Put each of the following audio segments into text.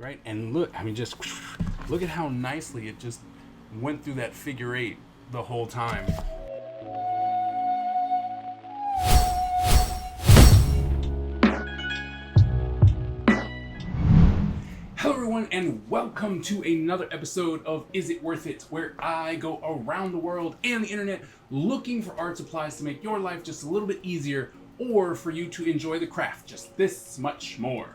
right? And look, I mean, just look at how nicely it just went through that figure eight the whole time. Hello everyone, and welcome to another episode of Is It Worth It, where I go around the world and the internet looking for art supplies to make your life just a little bit easier, or for you to enjoy the craft just this much more.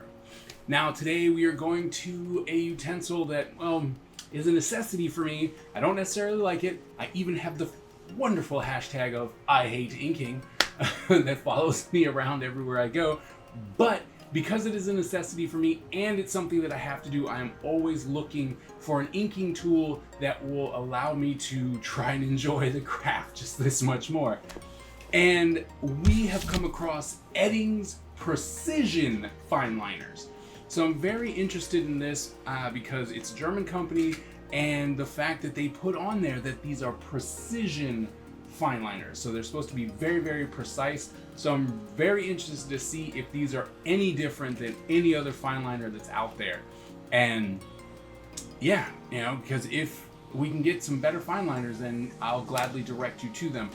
Now today we are going to a utensil that, well, is a necessity for me. I don't necessarily like it. I even have the wonderful hashtag of I hate inking that follows me around everywhere I go, but because it is a necessity for me and it's something that I have to do, I am always looking for an inking tool that will allow me to try and enjoy the craft just this much more. And we have come across Edding's Precision Fineliners. So I'm very interested in this because it's a German company, and the fact that they put on there that these are precision fineliners. So they're supposed to be very, very precise. So I'm very interested to see if these are any different than any other fineliner that's out there. And yeah, you know, because if we can get some better fineliners, then I'll gladly direct you to them.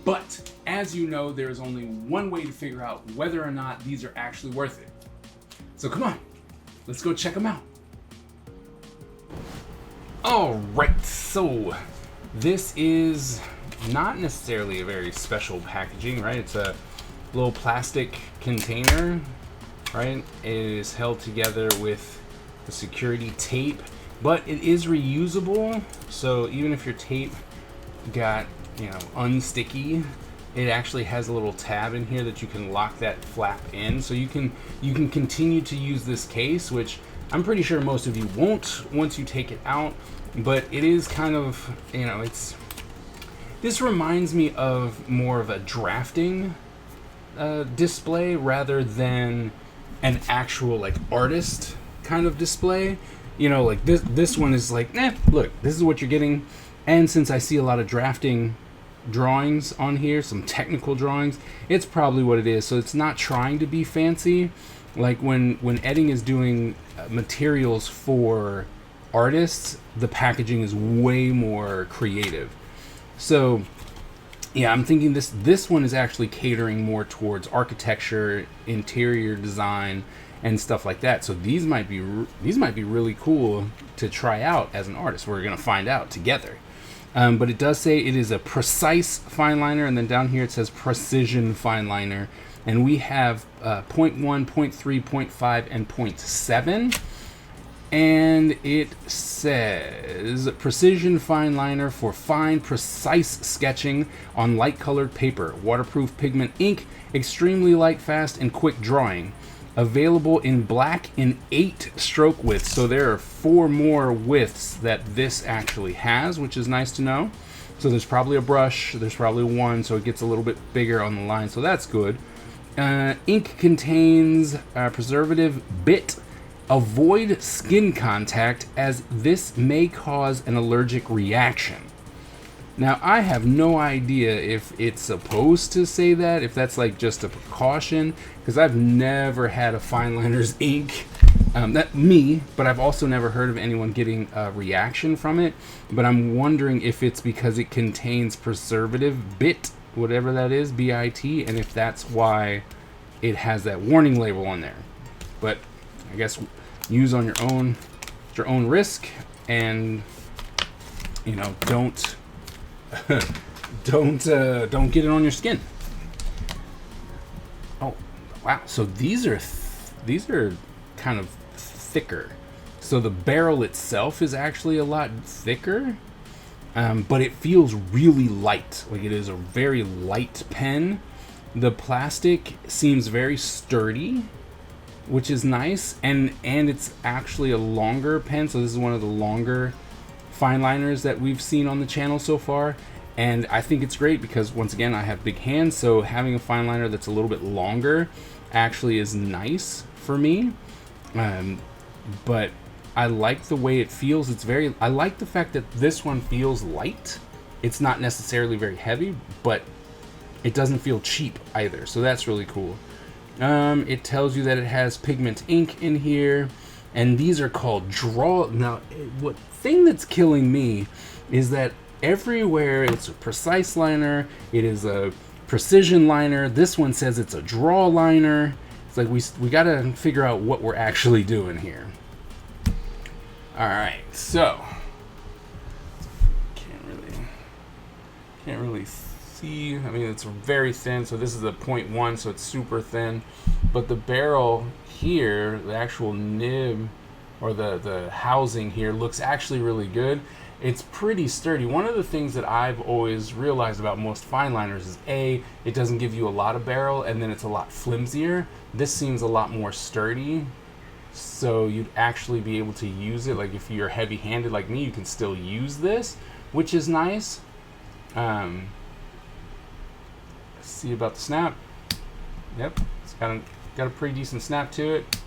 But as you know, there is only one way to figure out whether or not these are actually worth it. So come on, let's go check them out. All right, so this is not necessarily a very special packaging, right? It's a little plastic container, right? It is held together with the security tape, but it is reusable. So even if your tape got, you know, unsticky, it actually has a little tab in here that you can lock that flap in. So you can continue to use this case, which I'm pretty sure most of you won't once you take it out, but it is kind of, you know, this reminds me of more of a drafting display rather than an actual like artist kind of display. You know, like this one is like, look, this is what you're getting. And since I see a lot of drafting drawings on here, some technical drawings, it's probably what it is. So it's not trying to be fancy. Like when Edding is doing materials for artists, the packaging is way more creative. So yeah, I'm thinking this one is actually catering more towards architecture, interior design, and stuff like that. So these might be really cool to try out as an artist. We're gonna find out together. But it does say it is a precise fineliner, and then down here it says precision fineliner, and we have 0.1, 0.3, 0.5, and 0.7. And it says precision fineliner for fine, precise sketching on light colored paper, waterproof pigment ink, extremely light, fast, and quick drawing. Available in black in 8 stroke widths. So there are 4 more widths that this actually has, which is nice to know. So there's probably a brush, there's probably one, so it gets a little bit bigger on the line, so that's good. Ink contains preservative bit. Avoid skin contact, as this may cause an allergic reaction. Now, I have no idea if it's supposed to say that, if that's like just a precaution, because I've never had a fineliner's ink, but I've also never heard of anyone getting a reaction from it. But I'm wondering if it's because it contains preservative bit, whatever that is, B-I-T, and if that's why it has that warning label on there. But I guess use on your own risk, and you know, don't get it on your skin. Oh wow! So these are kind of thicker. So the barrel itself is actually a lot thicker, but it feels really light. Like it is a very light pen. The plastic seems very sturdy, which is nice, and it's actually a longer pen. So this is one of the longer fineliners that we've seen on the channel so far, and I think it's great because, once again, I have big hands, so having a fineliner that's a little bit longer actually is nice for me. But I like the way it feels. I like the fact that this one feels light. It's not necessarily very heavy, but it doesn't feel cheap either, so that's really cool. It tells you that it has pigment ink in here. And these are called draw. Now, what thing that's killing me is that everywhere it's a precise liner, it is a precision liner. This one says it's a draw liner. It's like we got to figure out what we're actually doing here. All right, so can't really see. I mean, it's very thin. So this is a 0.1, so it's super thin. But the barrel here, the actual nib or the housing here looks actually really good. It's pretty sturdy. One of the things that I've always realized about most fine liners is it doesn't give you a lot of barrel, and then it's a lot flimsier. This seems a lot more sturdy, so you'd actually be able to use it. Like if you're heavy-handed like me, you can still use this, which is nice. Let's see about the snap. Yep, it's got a pretty decent snap to it.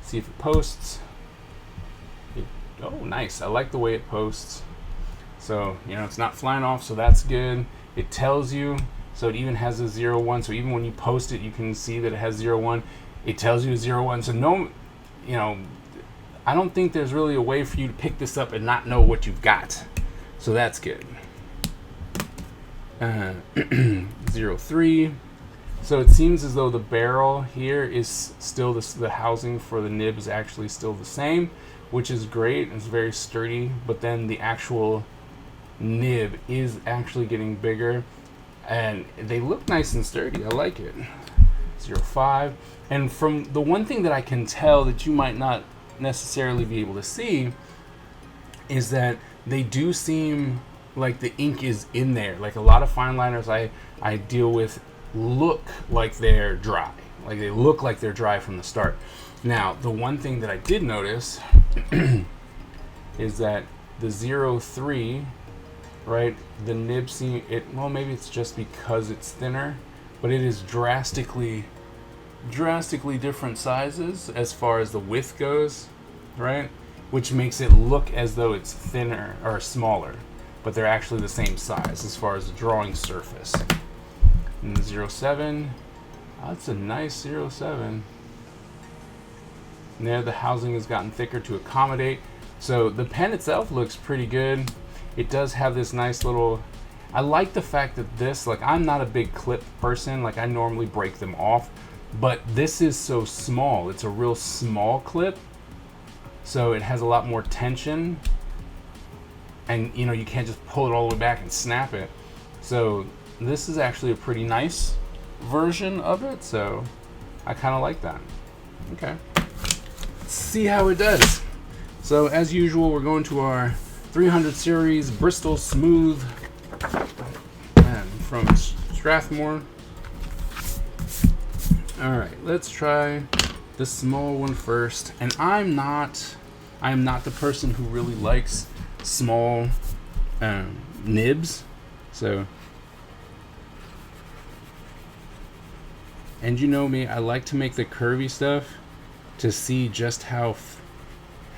See if it posts. Oh, nice. I like the way it posts. So, it's not flying off, so that's good. It tells you, so it even has a 0-1. So even when you post it, you can see that it has 0-1. It tells you 0-1. So no, I don't think there's really a way for you to pick this up and not know what you've got. So that's good. 0.3. So it seems as though the barrel here is still the housing for the nib is actually still the same, which is great. It's very sturdy, but then the actual nib is actually getting bigger, and they look nice and sturdy. I like it. 0.5. And from the one thing that I can tell that you might not necessarily be able to see is that they do seem like the ink is in there. Like a lot of fine liners I deal with look like they're dry. Like they look like they're dry from the start. Now, the one thing that I did notice is that the 0.3, right, the nib well, maybe it's just because it's thinner, but it is drastically different sizes as far as the width goes, right? Which makes it look as though it's thinner or smaller, but they're actually the same size as far as the drawing surface. And the 0.7, that's a nice 0.7. And there the housing has gotten thicker to accommodate. So the pen itself looks pretty good. It does have this nice little, I like the fact that this, like I'm not a big clip person, like I normally break them off, but this is so small. It's a real small clip. So it has a lot more tension, and you can't just pull it all the way back and snap it. So this is actually a pretty nice version of it, so I kind of like that. Okay, let's see how it does. So as usual, we're going to our 300 series Bristol Smooth from Strathmore. All right, let's try the small one first. And I am not the person who really likes small nibs. So, and you know me, I like to make the curvy stuff to see just how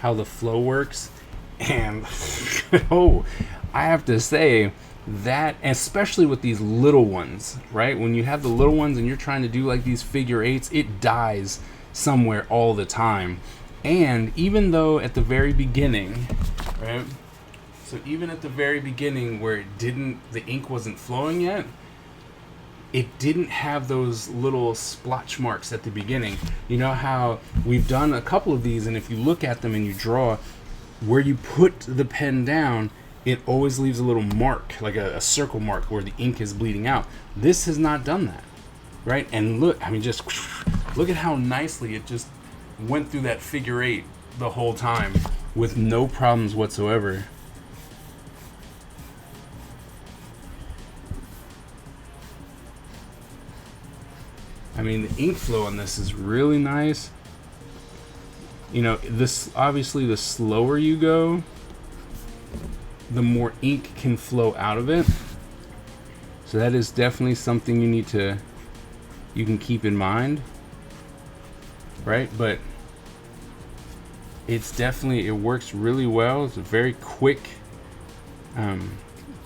the flow works. And I have to say that, especially with these little ones, right? When you have the little ones and you're trying to do like these figure eights, it dies somewhere all the time. And even though at the very beginning, right? So even at the very beginning where the ink wasn't flowing yet, it didn't have those little splotch marks at the beginning. You know how we've done a couple of these, and if you look at them and you draw, where you put the pen down, it always leaves a little mark, like a circle mark where the ink is bleeding out. This has not done that, right? And look, I mean, just look at how nicely it just went through that figure eight the whole time with no problems whatsoever. I mean, the ink flow on this is really nice. This obviously, the slower you go, the more ink can flow out of it. So that is definitely something you can keep in mind, right? But it works really well. It's a very quick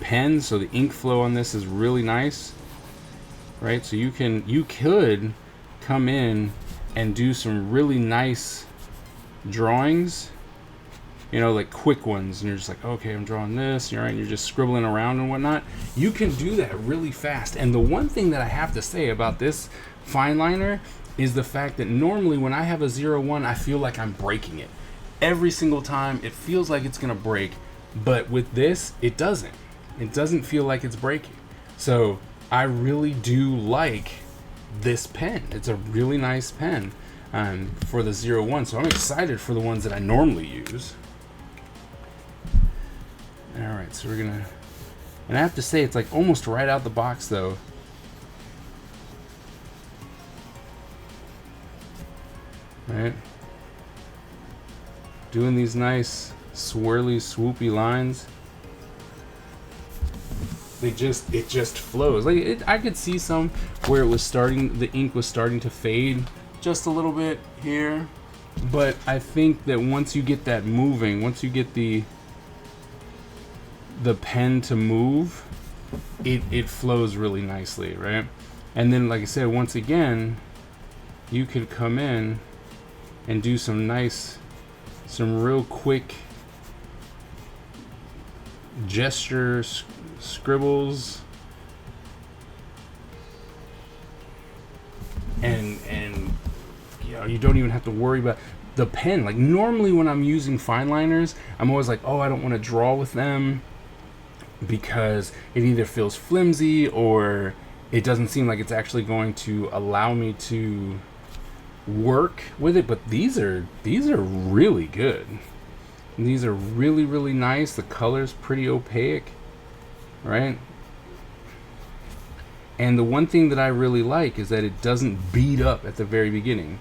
pen, so the ink flow on this is really nice, right? So you could come in and do some really nice drawings, you know, like quick ones, and you're just like, okay, I'm drawing this, you're right, you're just scribbling around and whatnot, you can do that really fast. And the one thing that I have to say about this fine liner is the fact that normally when I have a 01, I feel like I'm breaking it. Every single time it feels like it's gonna break, but with this, it doesn't. It doesn't feel like it's breaking. So I really do like this pen. It's a really nice pen for the 01, so I'm excited for the ones that I normally use. Alright, so we're gonna, and I have to say it's like almost right out the box though. Right? Doing these nice swirly, swoopy lines. It just flows. Like I could see some where it was starting, the ink was starting to fade just a little bit here. But I think that once you get that moving, once you get the pen to move, it flows really nicely, right? And then, like I said, once again, you could come in and do some real quick gesture scribbles, and you know, you don't even have to worry about the pen. Like normally when I'm using fine liners, I'm always like, oh, I don't want to draw with them because it either feels flimsy or it doesn't seem like it's actually going to allow me to work with it. But these are really good. These are really, really nice. The color's pretty opaque, right? And the one thing that I really like is that it doesn't bead up at the very beginning.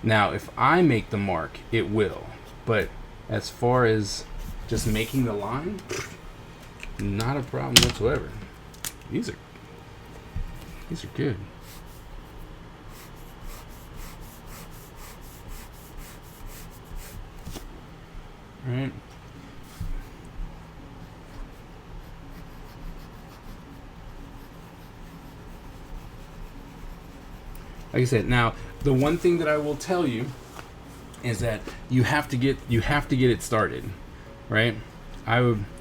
Now, if I make the mark, it will. But as far as just making the line, not a problem whatsoever. These are good. Right. Like I said, now the one thing that I will tell you is that you have to get it started, right?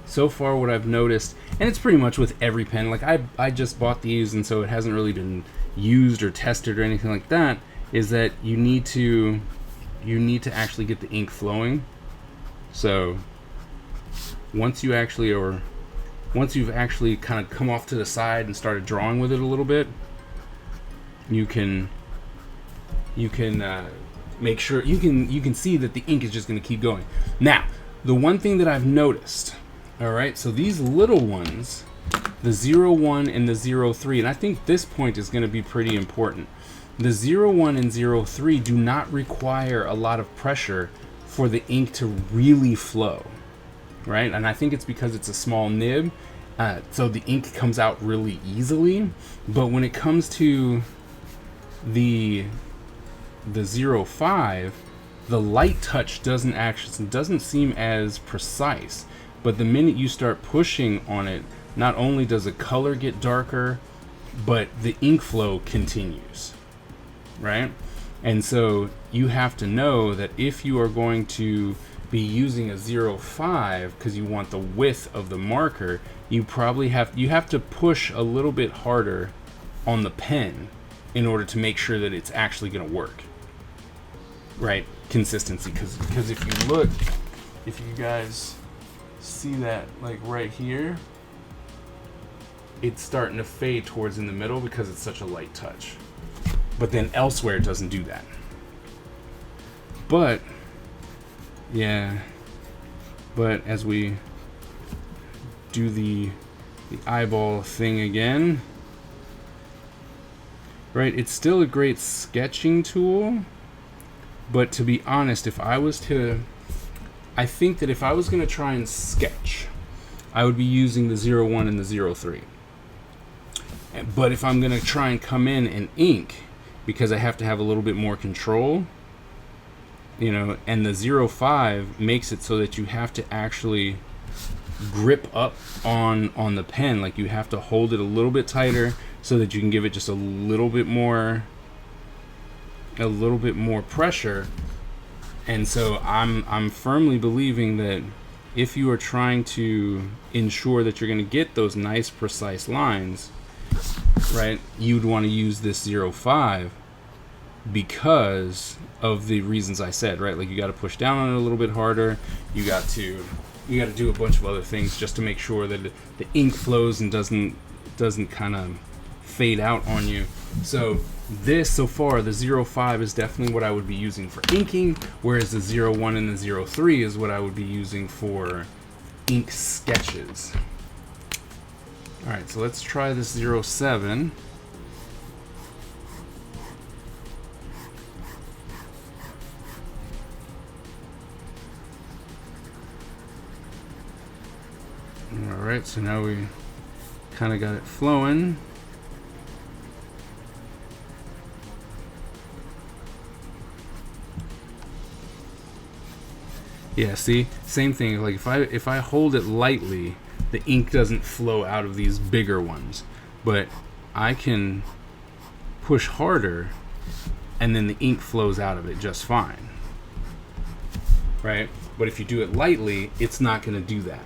So far what I've noticed, and it's pretty much with every pen, like I just bought these and so it hasn't really been used or tested or anything like that, is that you need to actually get the ink flowing. So once you've actually kind of come off to the side and started drawing with it a little bit, you can make sure you can see that the ink is just going to keep going. Now, the one thing that I've noticed, all right, so these little ones, the 01 and the 03, and I think this point is going to be pretty important. The 01 and 03 do not require a lot of pressure for the ink to really flow, right? And I think it's because it's a small nib, so the ink comes out really easily. But when it comes to the 05, the light touch doesn't seem as precise. But the minute you start pushing on it, not only does the color get darker, but the ink flow continues, right? And so you have to know that if you are going to be using a 05 because you want the width of the marker, you have to push a little bit harder on the pen in order to make sure that it's actually going to work, right? Consistency, because if you guys see that, like right here, it's starting to fade towards in the middle because it's such a light touch. But then elsewhere it doesn't do that. But yeah, but as we do the eyeball thing again, right, it's still a great sketching tool. But to be honest, I think that if I was going to try and sketch, I would be using the 01 and the 03. But if I'm going to try and come in and ink, because I have to have a little bit more control, you know, and the 05 makes it so that you have to actually grip up on the pen. Like you have to hold it a little bit tighter so that you can give it just a little bit more pressure. And so I'm firmly believing that if you are trying to ensure that you're going to get those nice precise lines, right, you'd want to use this 0.5 because of the reasons I said, right? Like you got to push down on it a little bit harder. You got to do a bunch of other things just to make sure that the ink flows and doesn't kind of fade out on you. So this, so far, the 0.5 is definitely what I would be using for inking, whereas the 0.1 and the 0.3 is what I would be using for ink sketches. Alright, so let's try this 0.7. Alright, so now we kind of got it flowing. Yeah, see, same thing. Like if I hold it lightly, the ink doesn't flow out of these bigger ones, but I can push harder, and then the ink flows out of it just fine, right? But if you do it lightly, it's not going to do that.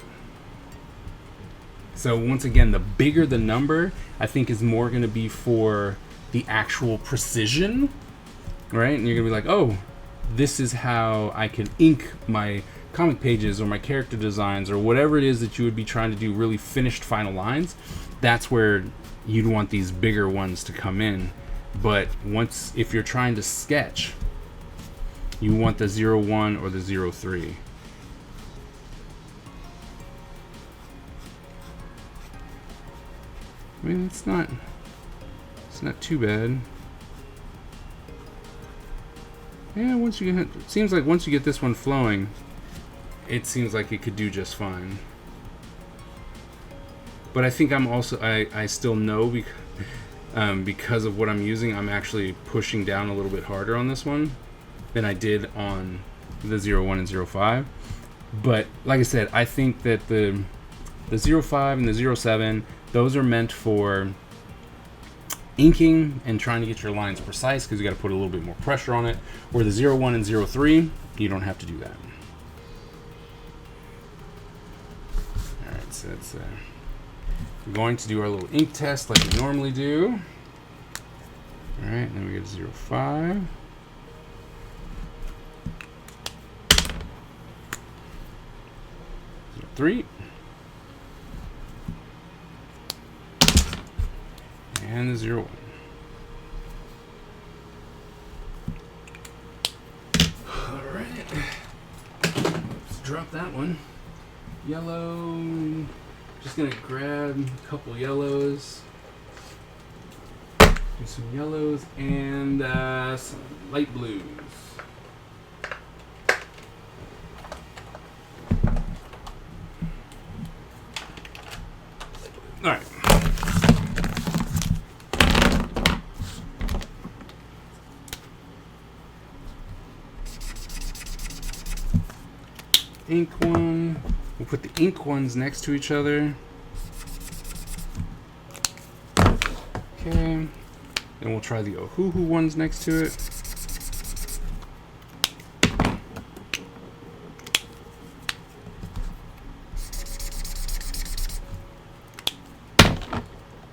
So once again, the bigger the number, I think is more going to be for the actual precision, right? And you're going to be like, oh, this is how I can ink my comic pages or my character designs or whatever it is that you would be trying to do, really finished final lines. That's where you'd want these bigger ones to come in. But if you're trying to sketch, you want the 0.1 or the 0.3. I mean, it's not too bad. Yeah, it seems like once you get this one flowing, it seems like it could do just fine. But I think I still know because of what I'm using, I'm actually pushing down a little bit harder on this one than I did on the 0.1 and 0.5. But like I said, I think that the 0.5 and the 0.7, those are meant for inking and trying to get your lines precise because you got to put a little bit more pressure on it. Where the 0.1 and 0.3, you don't have to do that. Alright, so that's we're going to do our little ink test like we normally do. Alright, then we get 0.5. Three. And the 0.1. Alright. Let's drop that one. Yellow. Just gonna grab a couple yellows. Do some yellows and some light blues. Alright. Ink one. We'll put the ink ones next to each other. Okay. Then we'll try the Ohuhu ones next to it.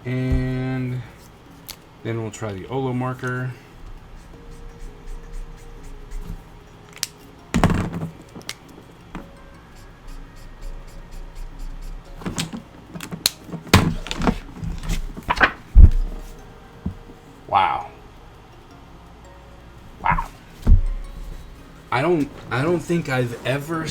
And then we'll try the Olo marker. Wow. Wow. I don't think I've ever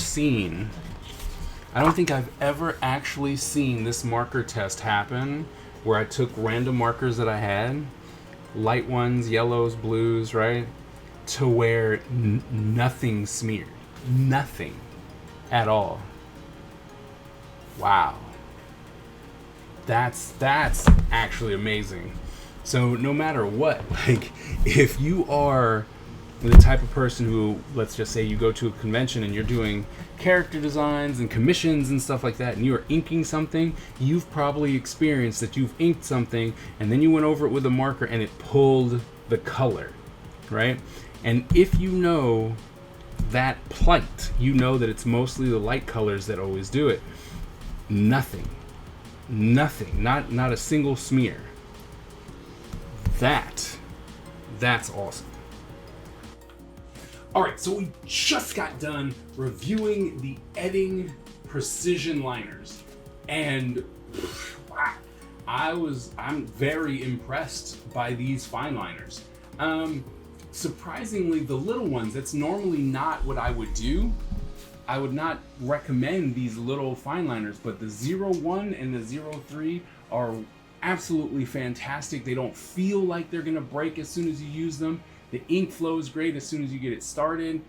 actually seen this marker test happen where I took random markers that I had, light ones, yellows, blues, right, to where nothing smeared. Nothing at all. Wow. That's actually amazing. So no matter what, like if you are the type of person who, let's just say you go to a convention and you're doing character designs and commissions and stuff like that, and you are inking something, you've probably experienced that you've inked something and then you went over it with a marker and it pulled the color, right? And if you know that plight. You know that it's mostly the light colors that always do it. Nothing, not a single smear. That's awesome. All right, so we just got done reviewing the Edding precision liners, and wow, I'm very impressed by these Fineliners. Surprisingly, the little ones, that's normally not what I would do. I would not recommend these little Fineliners, but the 01 and the 03 are absolutely fantastic. They don't feel like they're gonna break as soon as you use them. The ink flows great as soon as you get it started,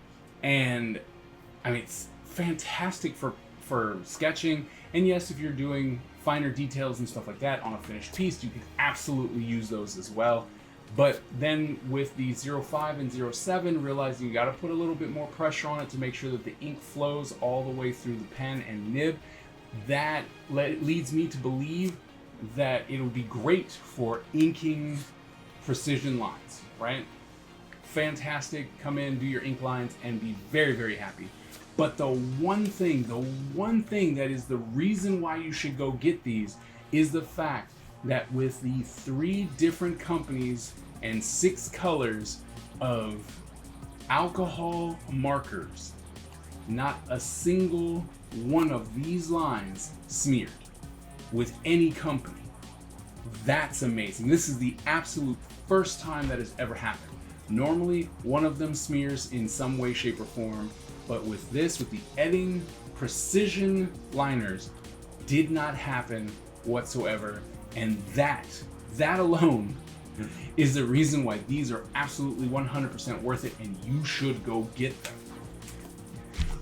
and I mean, it's fantastic for sketching. And yes, if you're doing finer details and stuff like that on a finished piece, you can absolutely use those as well. But then with the 05 and 07, realizing you got to put a little bit more pressure on it to make sure that the ink flows all the way through the pen and nib. That leads me to believe that it'll be great for inking precision lines, right? Fantastic. Come in, do your ink lines, and be very, very happy. But the one thing that is the reason why you should go get these is the fact that with the 3 different companies and 6 colors of alcohol markers, not a single one of these lines smeared with any company. That's amazing. This is the absolute first time that has ever happened. Normally, one of them smears in some way, shape, or form, but with this, with the Edding precision liners, did not happen whatsoever. And that alone is the reason why these are absolutely 100% worth it, and you should go get them.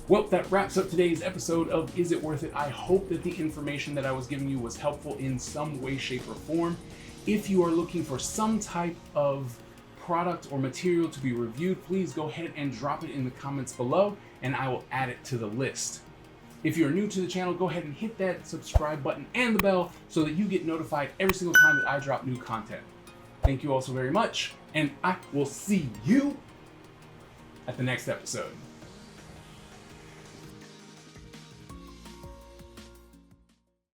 Well, that wraps up today's episode of Is It Worth It? I hope that the information that I was giving you was helpful in some way, shape, or form. If you are looking for some type of product or material to be reviewed, please go ahead and drop it in the comments below, and I will add it to the list. If you're new to the channel, go ahead and hit that subscribe button and the bell so that you get notified every single time that I drop new content. Thank you all so very much, and I will see you at the next episode.